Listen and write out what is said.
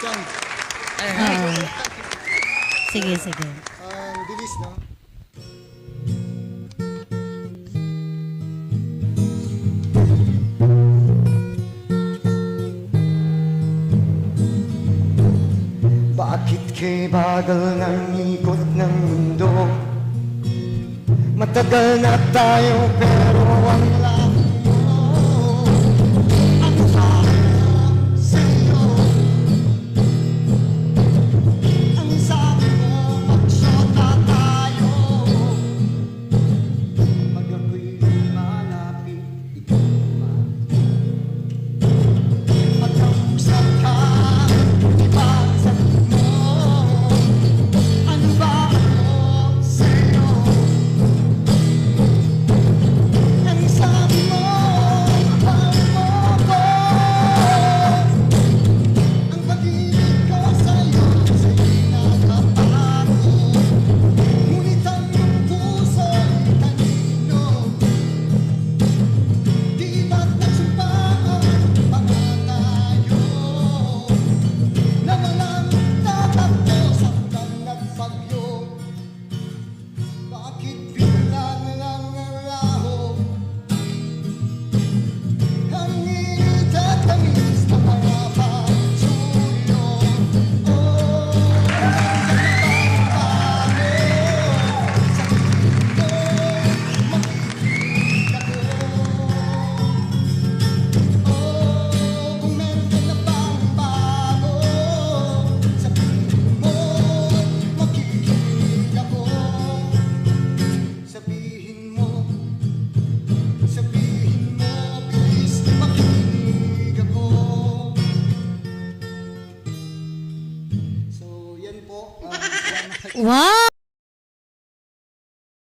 Saan? Oo. Sige, sige. Ang bilis, no? Bakit kay bagal ng ikot ng mundo? Matagal na tayo pero wala mo. Ang sabi mo sa'yo, ang sabi mo magsyota tayo. Pag ako'y malapit, ikaw naman. Pagkausap ka, ipagsabi mo, ano ba ako sa'yo? Ang sabi mo, mahal mo ko. Ang pag-ibig ko sa'yo, sa'yo'y nakapako. Ngunit ang iyong puso'y kanino? Di ba't nagsumpaan pa nga tayo na walang tatakbo sa ulan at bagyo? Bakit bigla na lang nalaho ang init at tamis na mga pagsuyo? Oh, nandiyan na bang bago? Sabihin ko, makikinig ako. Sabihin mo, sabihin mo, bilis makinig ako. So, yan po. Wow!